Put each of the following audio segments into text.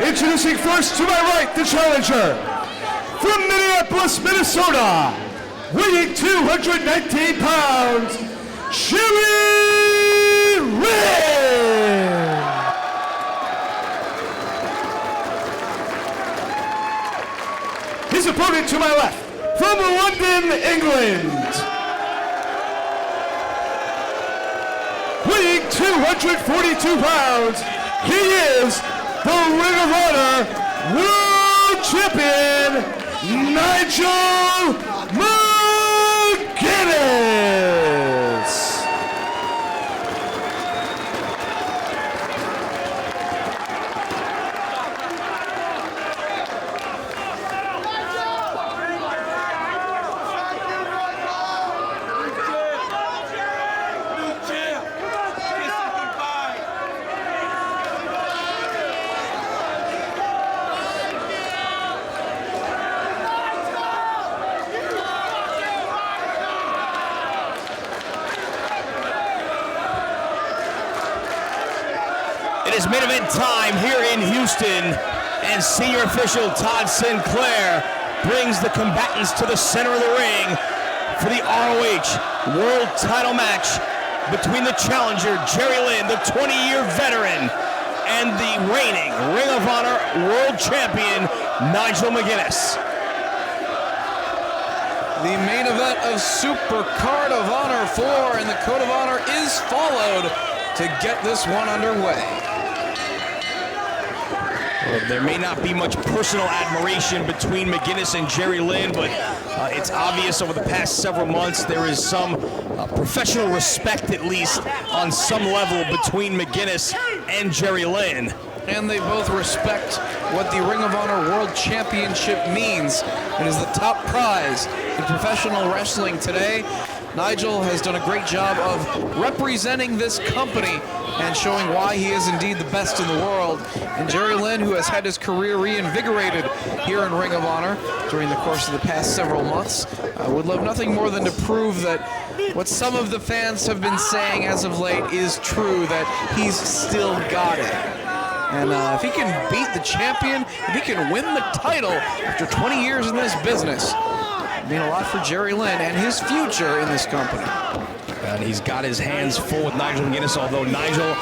Introducing first to my right, the challenger. From Minneapolis, Minnesota, weighing 219 pounds, Jerry Lynn. His opponent to my left, from London, England, weighing 242 pounds, he is the Ring of Honor World Champion, Nigel McGuinness. It is main event time here in Houston, and senior official Todd Sinclair brings the combatants to the center of the ring for the ROH World title match between the challenger, Jerry Lynn, the 20-year veteran, and the reigning Ring of Honor World Champion, Nigel McGuinness. The main event of Supercard of Honor 4, and the Code of Honor is followed to get this one underway. Well, there may not be much personal admiration between McGuinness and Jerry Lynn, but it's obvious over the past several months there is some professional respect, at least on some level, between McGuinness and Jerry Lynn. And they both respect what the Ring of Honor World Championship means. It is the top prize in professional wrestling today. Nigel has done a great job of representing this company and showing why he is indeed the best in the world. And Jerry Lynn, who has had his career reinvigorated here in Ring of Honor during the course of the past several months, would love nothing more than to prove that what some of the fans have been saying as of late is true, that he's still got it. And if he can beat the champion, if he can win the title after 20 years in this business, it'd mean a lot for Jerry Lynn and his future in this company. And he's got his hands full with Nigel McGuinness, although Nigel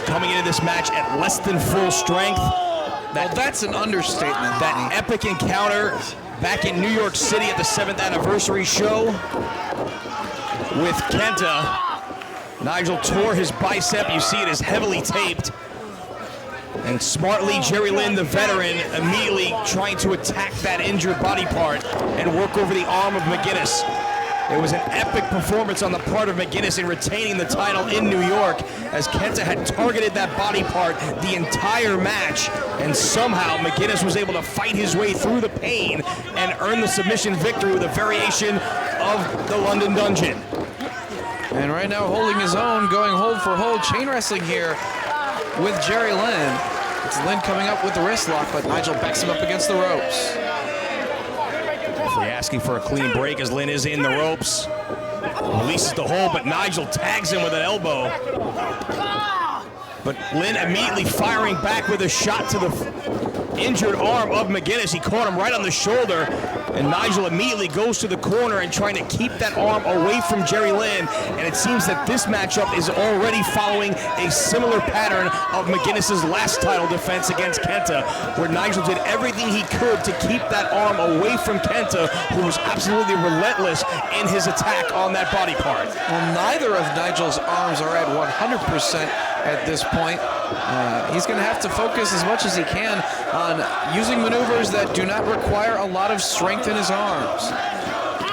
coming into this match at less than full strength. Well, that's an understatement. That epic encounter back in New York City at the 7th anniversary show with Kenta. Nigel tore his bicep. You see it is heavily taped. And smartly, Jerry Lynn, the veteran, immediately trying to attack that injured body part and work over the arm of McGuinness. It was an epic performance on the part of McGuinness in retaining the title in New York, as Kenta had targeted that body part the entire match, and somehow McGuinness was able to fight his way through the pain and earn the submission victory with a variation of the London Dungeon. And right now holding his own, going hold for hold, chain wrestling here with Jerry Lynn. It's Lynn coming up with the wrist lock, but Nigel backs him up against the ropes. Asking for a clean break as Lynn is in the ropes. Releases the hold, but Nigel tags him with an elbow. But Lynn immediately firing back with a shot to the injured arm of McGuinness. He caught him right on the shoulder, and Nigel immediately goes to the corner and trying to keep that arm away from Jerry Lynn. And it seems that this matchup is already following a similar pattern of McGuinness's last title defense against Kenta, where Nigel did everything he could to keep that arm away from Kenta, who was absolutely relentless in his attack on that body part. Well, neither of Nigel's arms are at 100% at this point. He's going to have to focus as much as he can on using maneuvers that do not require a lot of strength in his arms.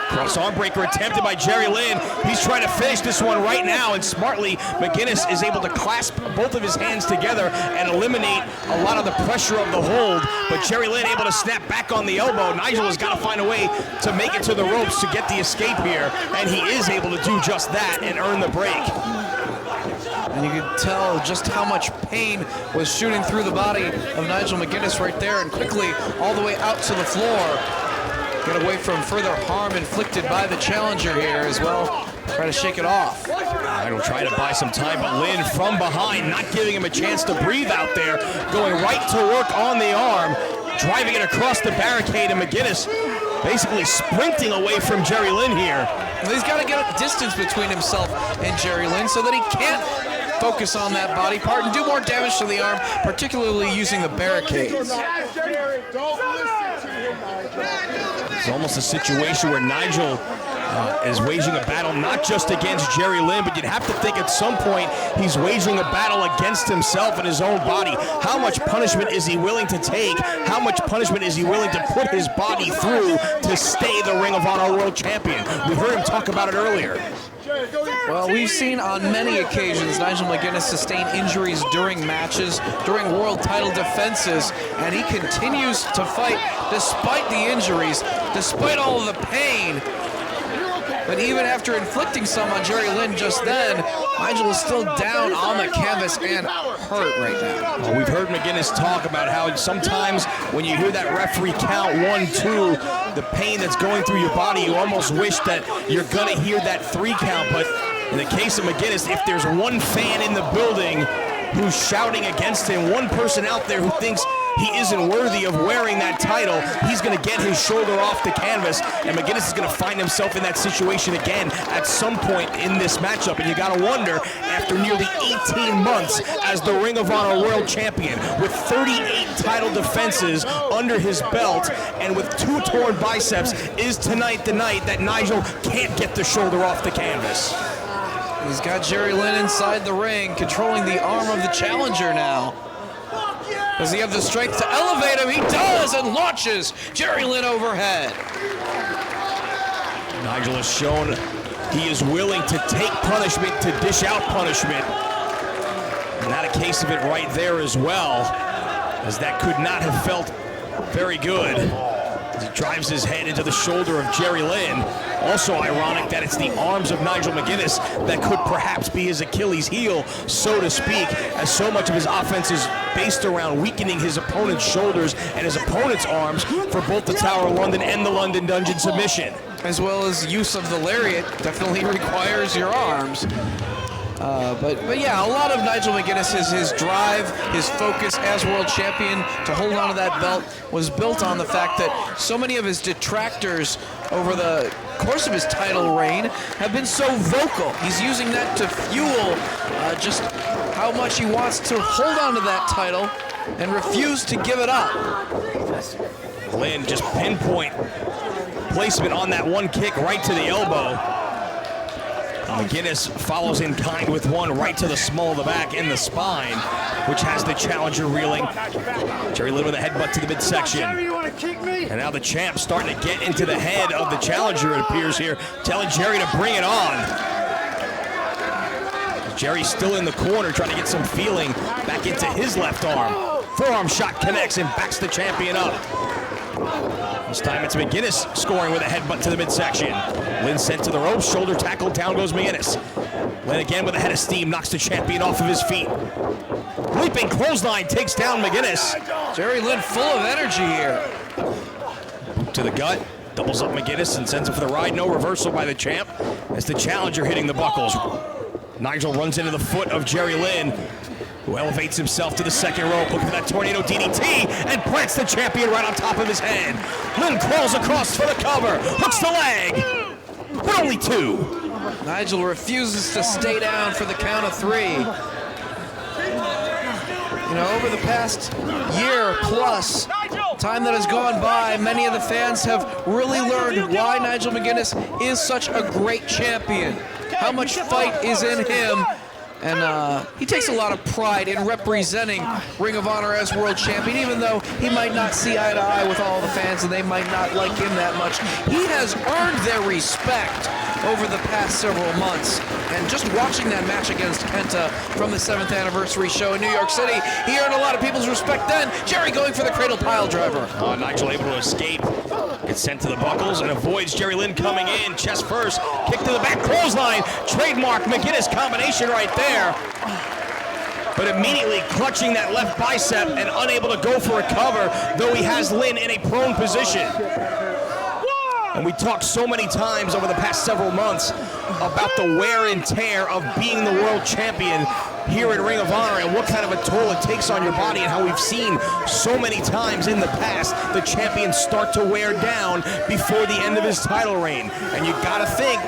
Cross arm breaker attempted by Jerry Lynn. He's trying to finish this one right now, and smartly, McGuinness is able to clasp both of his hands together and eliminate a lot of the pressure of the hold, but Jerry Lynn able to snap back on the elbow. Nigel has got to find a way to make it to the ropes to get the escape here, and he is able to do just that and earn the break. And you could tell just how much pain was shooting through the body of Nigel McGuinness right there, and quickly all the way out to the floor. Get away from further harm inflicted by the challenger here as well. try to shake it off. Nigel trying to buy some time, but Lynn from behind, not giving him a chance to breathe out there, going right to work on the arm, driving it across the barricade, and McGuinness basically sprinting away from Jerry Lynn here. He's got to get a distance between himself and Jerry Lynn so that he can't focus on that body part and do more damage to the arm, particularly using the barricades. It's almost a situation where Nigel is waging a battle not just against Jerry Lynn, but you'd have to think at some point he's waging a battle against himself and his own body. How much punishment is he willing to take? How much punishment is he willing to put his body through to stay the Ring of Honor World Champion? We heard him talk about it earlier. Well, we've seen on many occasions Nigel McGuinness sustain injuries during matches, during world title defenses, and he continues to fight despite the injuries, despite all of the pain. But even after inflicting some on Jerry Lynn just then, Nigel is still down on the canvas and hurt right now. Well, we've heard McGuinness talk about how sometimes when you hear that referee count 1, 2, the pain that's going through your body, you almost wish that you're going to hear that 3 count. But in the case of McGuinness, if there's one fan in the building who's shouting against him, one person out there who thinks he isn't worthy of wearing that title, he's going to get his shoulder off the canvas, and McGuinness is going to find himself in that situation again at some point in this matchup. And you got to wonder, after nearly 18 months as the Ring of Honor World Champion, with 38 title defenses under his belt, and with 2 torn biceps, is tonight the night that Nigel can't get the shoulder off the canvas? He's got Jerry Lynn inside the ring, controlling the arm of the challenger now. Does he have the strength to elevate him? He does, and launches Jerry Lynn overhead. Nigel has shown he is willing to take punishment, to dish out punishment. And not a case of it right there as well, as that could not have felt very good. As he drives his head into the shoulder of Jerry Lynn. Also ironic that it's the arms of Nigel McGuinness that could perhaps be his Achilles heel, so to speak, as so much of his offense is based around weakening his opponent's shoulders and his opponent's arms for both the Tower of London and the London Dungeon submission. As well as use of the lariat definitely requires your arms. But yeah, a lot of Nigel McGuinness, his drive, his focus as world champion to hold on to that belt was built on the fact that so many of his detractors over the course of his title reign have been so vocal. He's using that to fuel just how much he wants to hold on to that title and refuse to give it up. Lynn just pinpoint placement on that one kick right to the elbow. McGuinness follows in kind with one right to the small of the back and the spine, which has the challenger reeling. Jerry Lynn with a headbutt to the midsection. And now the champ starting to get into the head of the challenger, it appears here, telling Jerry to bring it on. Jerry's still in the corner trying to get some feeling back into his left arm. Forearm shot connects and backs the champion up. This time it's McGuinness scoring with a headbutt to the midsection. Lynn sent to the ropes, shoulder tackle, down goes McGuinness. Lynn again with a head of steam, knocks the champion off of his feet. Leaping clothesline takes down McGuinness. Jerry Lynn full of energy here. Boot to the gut, doubles up McGuinness and sends him for the ride. No reversal by the champ as the challenger hitting the buckles. Nigel runs into the foot of Jerry Lynn, who elevates himself to the second rope, looking for that tornado DDT, and plants the champion right on top of his head. Lynn crawls across for the cover, hooks the leg, but only 2. Nigel refuses to stay down for the count of 3. You know, over the past year plus, time that has gone by, many of the fans have really learned why Nigel McGuinness is such a great champion, how much fight is in him. And he takes a lot of pride in representing Ring of Honor as world champion, even though he might not see eye to eye with all the fans and they might not like him that much. He has earned their respect over the past several months. And just watching that match against Kenta from the 7th anniversary show in New York City, he earned a lot of people's respect then. Jerry going for the cradle pile driver. Nigel able to escape. Gets sent to the buckles and avoids Jerry Lynn coming in. Chest first, kick to the back, clothesline. Trademark McGuinness combination right there. But immediately clutching that left bicep and unable to go for a cover, though he has Lynn in a prone position. And we talked so many times over the past several months about the wear and tear of being the world champion here at Ring of Honor and what kind of a toll it takes on your body, and how we've seen so many times in the past the champions start to wear down before the end of his title reign. And you gotta think,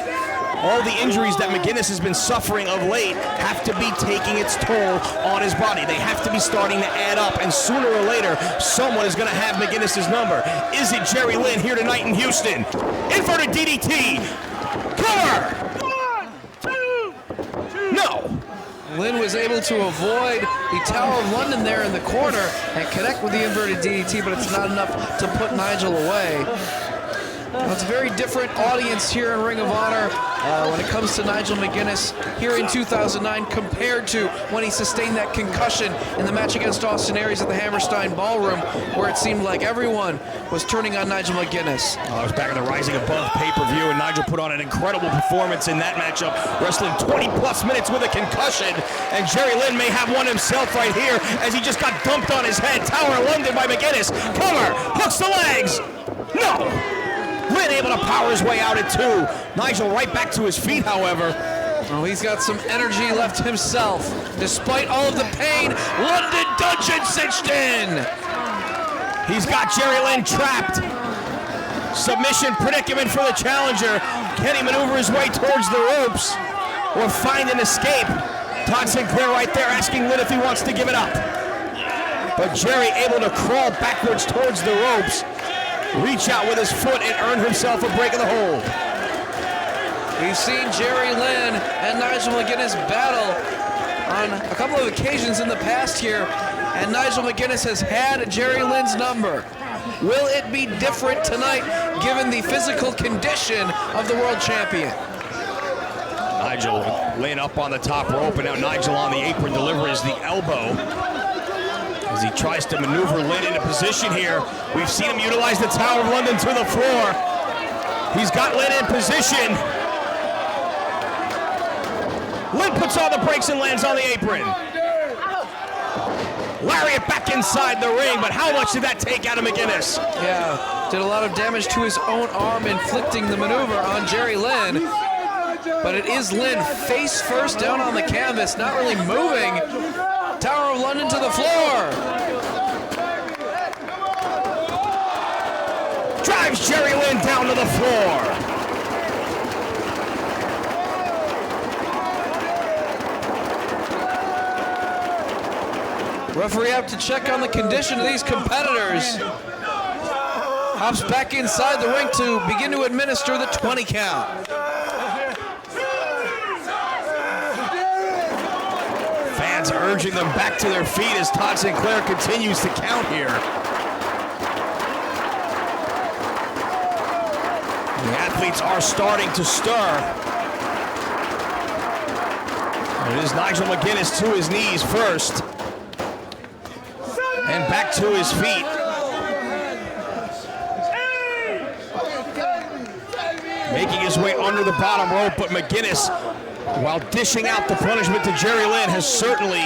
all the injuries that McGuinness has been suffering of late have to be taking its toll on his body. They have to be starting to add up, and sooner or later, someone is going to have McGuinness's number. Is it Jerry Lynn here tonight in Houston? Inverted DDT. Cover. 1, 2, No. Lynn was able to avoid the Tower of London there in the corner and connect with the inverted DDT, but it's not enough to put Nigel away. Well, it's a very different audience here in Ring of Honor when it comes to Nigel McGuinness here in 2009 compared to when he sustained that concussion in the match against Austin Aries at the Hammerstein Ballroom, where it seemed like everyone was turning on Nigel McGuinness. I was back in the Rising Above pay-per-view, and Nigel put on an incredible performance in that matchup, wrestling 20-plus minutes with a concussion, and Jerry Lynn may have one himself right here as he just got dumped on his head. Tower of London by McGuinness. Cover, hooks the legs. No. Lynn able to power his way out at 2. Nigel right back to his feet, however. Oh, he's got some energy left himself. Despite all of the pain, London Dungeon cinched in. He's got Jerry Lynn trapped. Submission predicament for the challenger. Can he maneuver his way towards the ropes or find an escape? Todd Sinclair right there asking Lynn if he wants to give it up. But Jerry able to crawl backwards towards the ropes, reach out with his foot, and earn himself a break of the hold. We've seen Jerry Lynn and Nigel McGuinness battle on a couple of occasions in the past here, and Nigel McGuinness has had Jerry Lynn's number. Will it be different tonight, given the physical condition of the world champion? Nigel laying up on the top rope, and now Nigel on the apron delivers the elbow as he tries to maneuver Lynn into position here. We've seen him utilize the Tower of London to the floor. He's got Lynn in position. Lynn puts on the brakes and lands on the apron. Lariat back inside the ring, but how much did that take out of McGuinness? Yeah, did a lot of damage to his own arm, inflicting the maneuver on Jerry Lynn. But it is Lynn face first down on the canvas, not really moving. Tower of London to the floor. Drives Jerry Lynn down to the floor. Referee out to check on the condition of these competitors. Hops back inside the ring to begin to administer the 20 count. Fans urging them back to their feet as Todd Sinclair continues to count here. The athletes are starting to stir. It is Nigel McGuinness to his knees first, and back to his feet. Making his way under the bottom rope, but McGuinness, while dishing out the punishment to Jerry Lynn, has certainly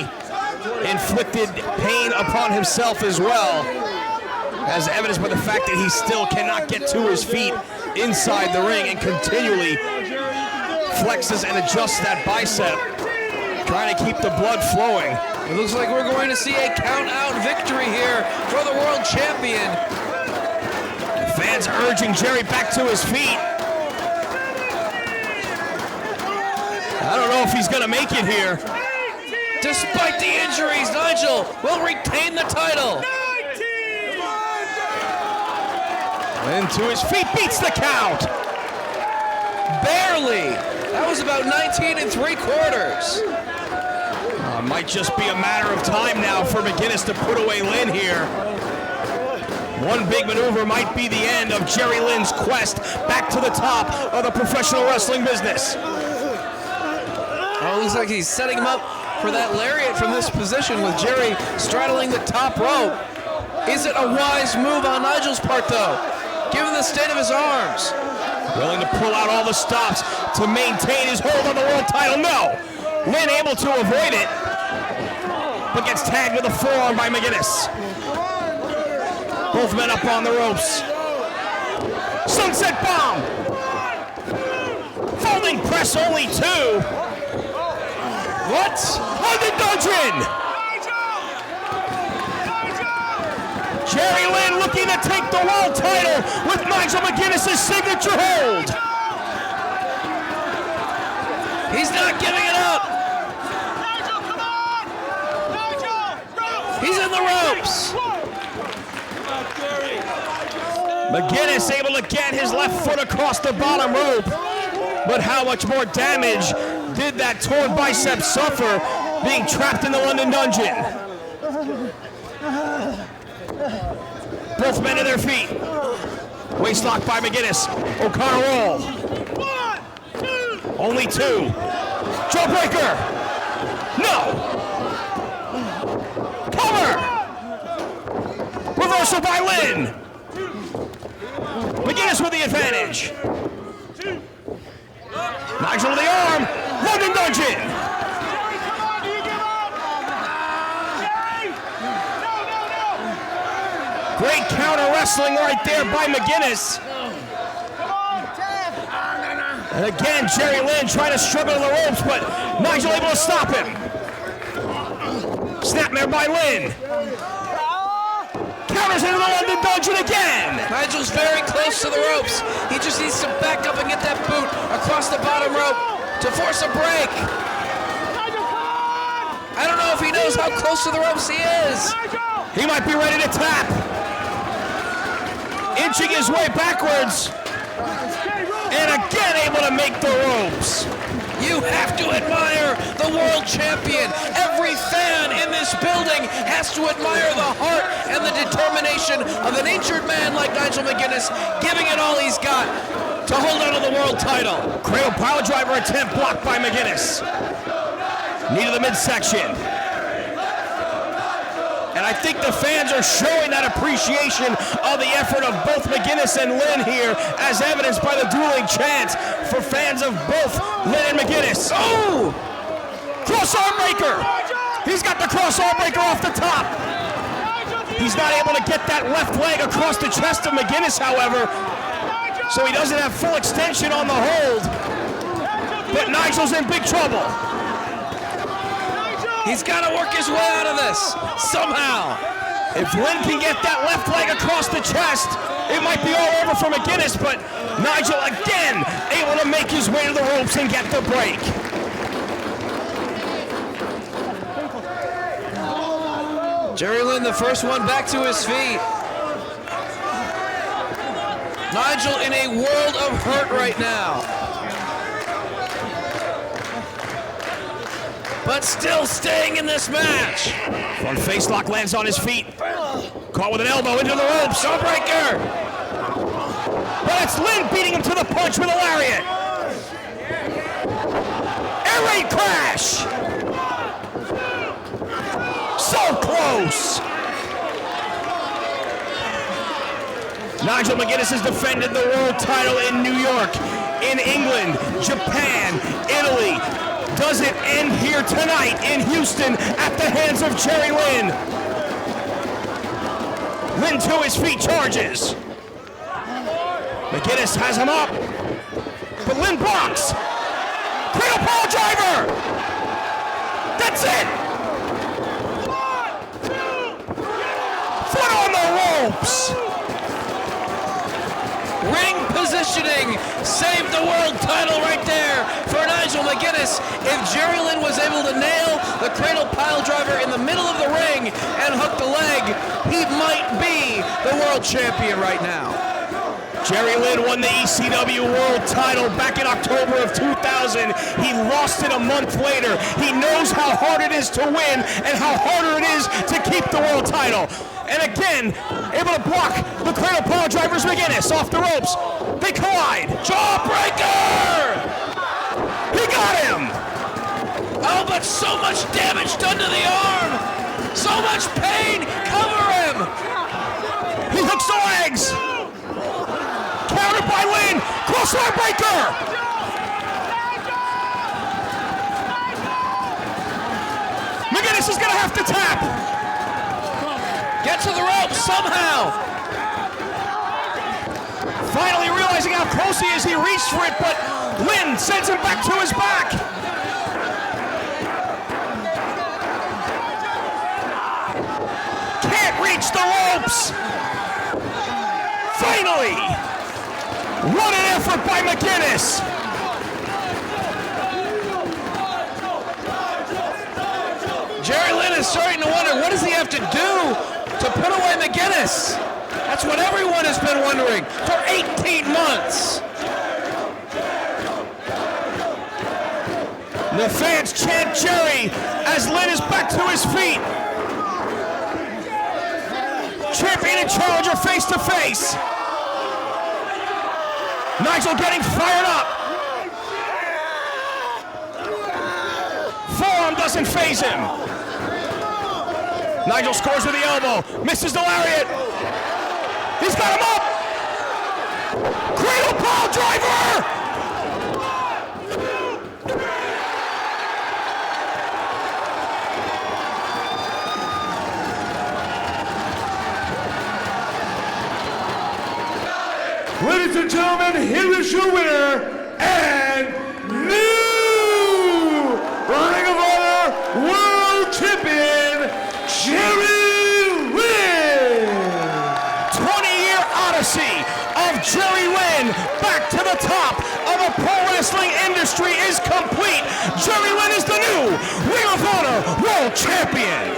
inflicted pain upon himself as well, as evidenced by the fact that he still cannot get to his feet inside the ring and continually flexes and adjusts that bicep, trying to keep the blood flowing. It looks like we're going to see a count-out victory here for the world champion. Fans urging Jerry back to his feet. I don't know if he's going to make it here. Despite the injuries, Nigel will retain the title. And to his feet, beats the count. Barely. That was about 19 3/4. Might just be a matter of time now for McGuinness to put away Lynn here. One big maneuver might be the end of Jerry Lynn's quest back to the top of the professional wrestling business. Oh, it looks like he's setting him up for that lariat from this position with Jerry straddling the top rope. Is it a wise move on Nigel's part, though, given the state of his arms? Willing to pull out all the stops to maintain his hold on the world title. No. Lynn able to avoid it, but gets tagged with a forearm by McGuinness. Both men up on the ropes. Sunset bomb. Folding press only 2. What? London Dungeon. Jerry Lynn looking to take the world title with Nigel McGuinness' signature hold. He's not giving it up. Nigel, come on! Nigel! He's in the ropes. McGuinness able to get his left foot across the bottom rope. But how much more damage did that torn bicep suffer being trapped in the London Dungeon? Both men to their feet. Waistlock by McGuinness. O'Connor roll. 1, 2, Only 2. Jawbreaker. No. Cover. Reversal by Lynn. McGuinness with the advantage. Nigel with the arm. London Dungeon. come on, do you give up? Jerry! No! Great counter wrestling right there by McGuinness. Come on, Ted! And again, Jerry Lynn trying to struggle to the ropes, but Nigel able to stop him. Snapmare by Lynn. Counters into the London Dungeon again. Nigel's very close to the ropes. He just needs to back up and get that boot across the bottom rope to force a break. Nigel, come on! I don't know if he knows how close to the ropes he is. Nigel! He might be ready to tap. Inching his way backwards. And again able to make the ropes. You have to admire the world champion. Every fan in this building has to admire the heart and the determination of an injured man like Nigel McGuinness, giving it all he's got to hold on to the world title. Cradle pile driver attempt blocked by McGuinness. Knee to the midsection. And I think the fans are showing that appreciation of the effort of both McGuinness and Lynn here, as evidenced by the dueling chants for fans of both Lynn and McGuinness. Oh! Cross arm breaker! He's got the cross arm breaker off the top. He's not able to get that left leg across the chest of McGuinness, however, so he doesn't have full extension on the hold. But Nigel's in big trouble. He's got to work his way out of this somehow. If Lynn can get that left leg across the chest, it might be all over for McGuinness, but Nigel again able to make his way to the ropes and get the break. Jerry Lynn, the first one back to his feet. Nigel in a world of hurt right now. But still staying in this match. Front face lock lands on his feet. Caught with an elbow into the ropes. Jawbreaker. But it's Lynn beating him to the punch with a lariat. Air raid crash. So close. Nigel McGuinness has defended the world title in New York, in England, Japan, Italy. Does it end here tonight in Houston at the hands of Jerry Lynn? Lynn to his feet, charges. McGuinness has him up, but Lynn blocks. Cradle pile driver. That's it. 1, 2, Foot on the ropes. Ring positioning saved the world title right there for Nigel McGuinness. If Jerry Lynn was able to nail the cradle pile driver in the middle of the ring and hook the leg, he might be the world champion right now. Jerry Lynn won the ECW World title back in October of 2000. He lost it a month later. He knows how hard it is to win and how harder it is to keep the world title. And again, able to block the cradle pile driver's McGuinness off the ropes. They collide. Jawbreaker! He got him! Oh, but so much damage done to the arm. So much pain. Cover him. He hooks the legs. Countered by Lynn. Crossbar breaker. McGuinness is going to have to tap. Get to the rope somehow. Finally realized close he is. He reached for it, but Lynn sends him back to his back. Can't reach the ropes. Finally! What an effort by McGuinness! Jerry Lynn is starting to wonder, what does he have to do to put away McGuinness? That's what everyone has been wondering for 18 months. The fans chant Jerry as Lynn is back to his feet. Champion and challenger face to face. Nigel getting fired up. Forearm doesn't phase him. Nigel scores with the elbow, misses the lariat. He's got him up. Cradle pile driver. Ladies and gentlemen, here is your winner and new Ring of Honor World Champion, Jerry Lynn. 20-year odyssey of Jerry Lynn back to the top of the pro wrestling industry is complete. Jerry Lynn is the new Ring of Honor World Champion.